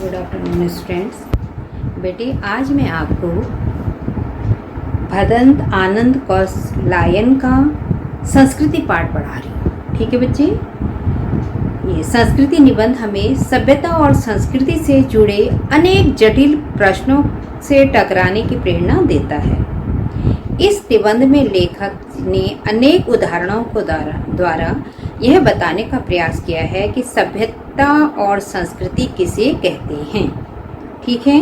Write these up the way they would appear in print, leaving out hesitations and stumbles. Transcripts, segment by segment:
Good afternoon students. बेटे आज मैं आपको भदंत आनंद कौशलायन का संस्कृति पाठ पढ़ा रही हूँ। ठीक है बच्चे, ये संस्कृति निबंध हमें सभ्यता और संस्कृति से जुड़े अनेक जटिल प्रश्नों से टकराने की प्रेरणा देता है। इस निबंध में लेखक ने अनेक उदाहरणों को द्वारा यह बताने का प्रयास किया है कि सभ्यता और संस्कृति किसे कहते हैं। ठीक है,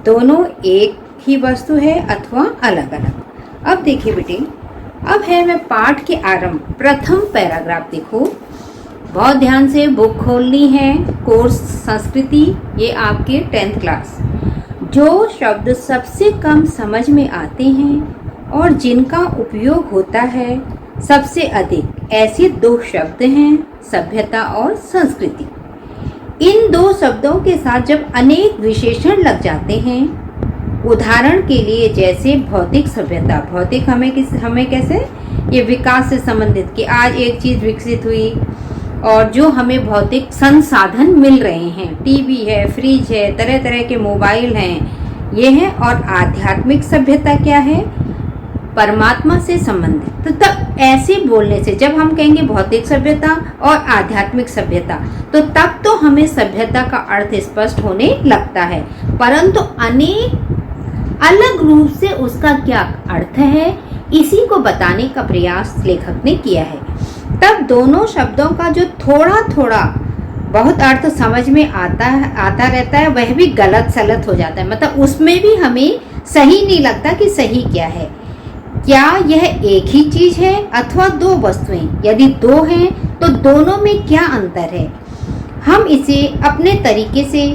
दोनों एक ही वस्तु है अथवा अलग अलग। अब देखिए बेटे, अब है मैं पाठ के आरंभ प्रथम पैराग्राफ। देखो बहुत ध्यान से बुक खोलनी है। कोर्स संस्कृति, ये आपके 10th क्लास। जो शब्द सबसे कम समझ में आते हैं और जिनका उपयोग होता है सबसे अधिक, ऐसे दो शब्द हैं, सभ्यता और संस्कृति। इन दो शब्दों के साथ जब अनेक विशेषण लग जाते हैं, उदाहरण के लिए जैसे भौतिक सभ्यता, भौतिक हमें कैसे, ये विकास से संबंधित कि आज एक चीज विकसित हुई और जो हमें भौतिक संसाधन मिल रहे हैं, टीवी है, फ्रिज है, तरह तरह के मोबाइल हैं, ये है। और आध्यात्मिक सभ्यता क्या है, परमात्मा से संबंधित। तो तब ऐसे बोलने से जब हम कहेंगे भौतिक सभ्यता और आध्यात्मिक सभ्यता, तो तब तो हमें सभ्यता का अर्थ स्पष्ट होने लगता है, परंतु अनेक अलग रूप से उसका क्या अर्थ है, इसी को बताने का प्रयास लेखक ने किया है। तब दोनों शब्दों का जो थोड़ा थोड़ा बहुत अर्थ समझ में आता रहता है, वह भी गलत सलत हो जाता है। मतलब उसमें भी हमें सही नहीं लगता कि सही क्या है। क्या यह एक ही चीज है अथवा दो वस्तुएं? यदि दो हैं तो दोनों में क्या अंतर है? हम इसे अपने तरीके से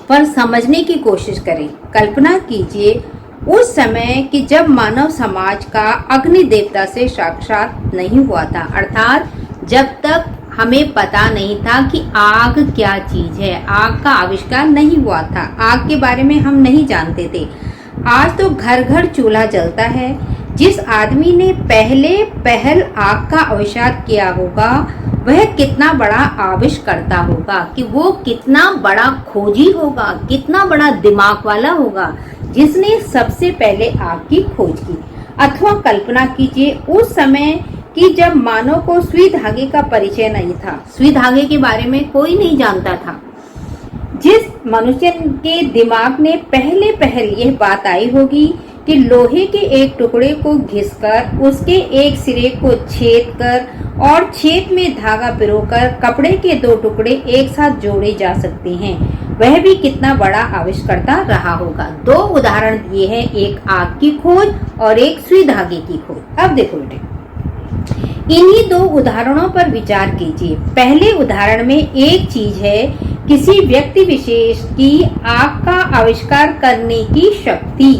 पर समझने की कोशिश करें। कल्पना कीजिए उस समय कि जब मानव समाज का अग्नि देवता से साक्षात नहीं हुआ था, अर्थात जब तक हमें पता नहीं था कि आग क्या चीज है, आग का आविष्कार नहीं हुआ था, आग के बारे में हम नहीं जानते थे। आज तो घर घर चूल्हा जलता है। जिस आदमी ने पहल आग का आविष्कार किया होगा, वह कितना बड़ा आविष्कर्ता होगा, कि वो कितना बड़ा खोजी होगा, कितना बड़ा दिमाग वाला होगा जिसने सबसे पहले आग की खोज की। अथवा कल्पना कीजिए उस समय कि जब मानव को सुई धागे का परिचय नहीं था, सुई धागे के बारे में कोई नहीं जानता था। जिस मनुष्य के दिमाग में पहल यह बात आई होगी कि लोहे के एक टुकड़े को घिसकर उसके एक सिरे को छेद कर और छेद में धागा पिरोकर कपड़े के दो टुकड़े एक साथ जोड़े जा सकते हैं, वह भी कितना बड़ा आविष्कर्ता रहा होगा। दो उदाहरण दिए हैं, एक आग की खोज और एक सुई धागे की खोज। अब देखो बेटे, इन्हीं दो उदाहरणों पर विचार कीजिए। पहले उदाहरण में एक चीज है किसी व्यक्ति विशेष की आग का आविष्कार करने की शक्ति,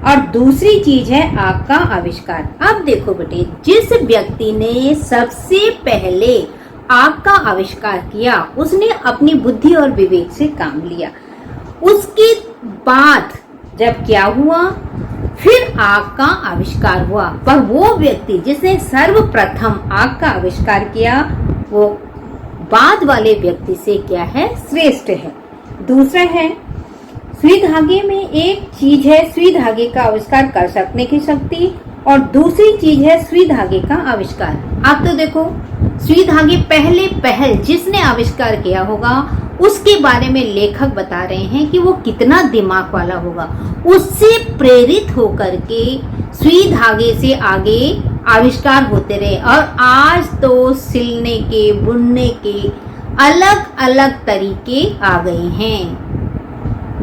और दूसरी चीज है आग का आविष्कार। अब देखो बेटे, जिस व्यक्ति ने सबसे पहले आग का आविष्कार किया, उसने अपनी बुद्धि और विवेक से काम लिया। उसके बाद जब क्या हुआ, फिर आग का आविष्कार हुआ। पर वो व्यक्ति जिसने सर्वप्रथम आग का आविष्कार किया, वो बाद वाले व्यक्ति से क्या है, श्रेष्ठ है। दूसरा है सुई धागे में एक चीज है सुई धागे का आविष्कार कर सकने की शक्ति, और दूसरी चीज है सुई धागे का आविष्कार। आप तो देखो सुई धागे पहल जिसने आविष्कार किया होगा, उसके बारे में लेखक बता रहे हैं कि वो कितना दिमाग वाला होगा। उससे प्रेरित होकर के सुई धागे से आगे आविष्कार होते रहे, और आज तो सिलने के, बुनने के अलग अलग तरीके आ गए हैं,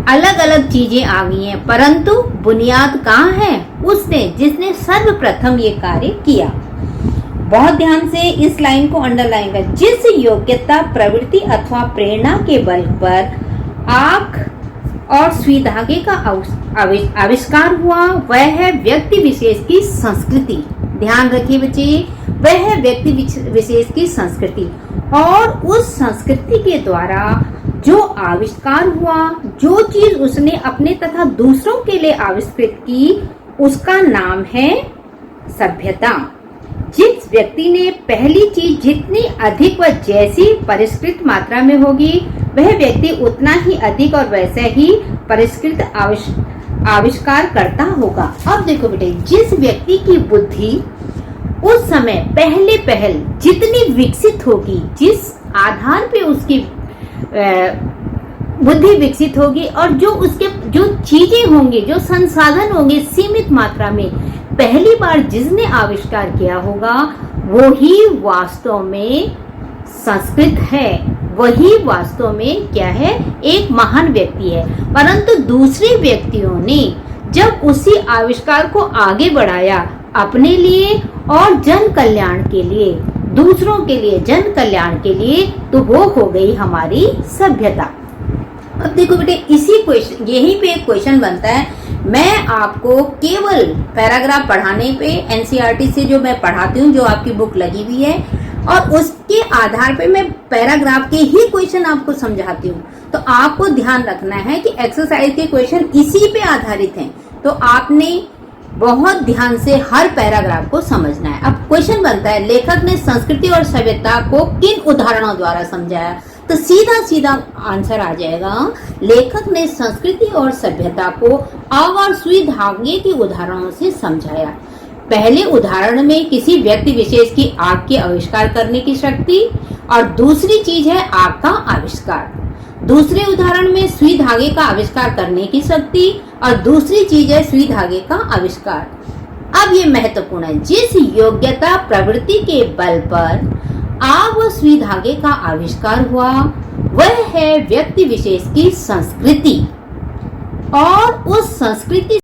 अलग अलग चीजें आ गई हैं, परंतु बुनियाद कहाँ है, उसने जिसने सर्वप्रथम ये कार्य किया। बहुत ध्यान से इस लाइन को अंडरलाइन कर। जिस योग्यता, प्रवृत्ति अथवा प्रेरणा के बल पर आग और सुई धागे का आविष्कार हुआ, वह है व्यक्ति विशेष की संस्कृति। ध्यान रखिए बच्चे, वह है व्यक्ति विशेष की संस्कृति, और उस संस्कृति के द्वारा जो आविष्कार हुआ, जो चीज उसने अपने तथा दूसरों के लिए आविष्कृत की, उसका नाम है सभ्यता। जिस व्यक्ति ने पहली चीज जितनी अधिक व जैसी परिष्कृत मात्रा में होगी, वह व्यक्ति उतना ही अधिक और वैसे ही परिष्कृत आविष्कार करता होगा। अब देखो बेटे, जिस व्यक्ति की बुद्धि उस समय पहल जितनी विकसित होगी, जिस आधार पे उसकी बुद्धि विकसित होगी और जो चीजें होंगी, जो संसाधन होंगे सीमित मात्रा में, पहली बार जिसने आविष्कार किया होगा वो ही वास्तव में संस्कृत है, वही वास्तव में क्या है, एक महान व्यक्ति है। परंतु दूसरे व्यक्तियों ने जब उसी आविष्कार को आगे बढ़ाया अपने लिए और जन कल्याण के लिए, दूसरों के लिए, जन कल्याण के लिए, तो वो हो गई हमारी सभ्यता। अब देखो बेटे, इसी क्वेश्चन, यहीं पे एक क्वेश्चन बनता है। मैं आपको केवल पैराग्राफ पढ़ाने पे एनसीईआरटी से जो मैं पढ़ाती हूँ, जो आपकी बुक लगी हुई है, और उसके आधार पे मैं पैराग्राफ के ही क्वेश्चन आपको समझाती हूँ। तो आपको ध्यान रखना है कि एक्सरसाइज के क्वेश्चन इसी पे आधारित हैं, तो आपने बहुत ध्यान से हर पैराग्राफ को समझना है। अब क्वेश्चन बनता है, लेखक ने संस्कृति और सभ्यता को किन उदाहरणों द्वारा समझाया? तो सीधा आंसर आ जाएगा, लेखक ने संस्कृति और सभ्यता को आग और सुई धागे के उदाहरणों से समझाया। पहले उदाहरण में किसी व्यक्ति विशेष की आग के आविष्कार करने की शक्ति, और दूसरी चीज है आग का आविष्कार। दूसरे उदाहरण में सुई धागे का आविष्कार करने की शक्ति, और दूसरी चीज है सुई धागे का आविष्कार। अब ये महत्वपूर्ण है, जिस योग्यता प्रवृत्ति के बल पर आग व सुई धागे का आविष्कार हुआ वह है व्यक्ति विशेष की संस्कृति, और उस संस्कृति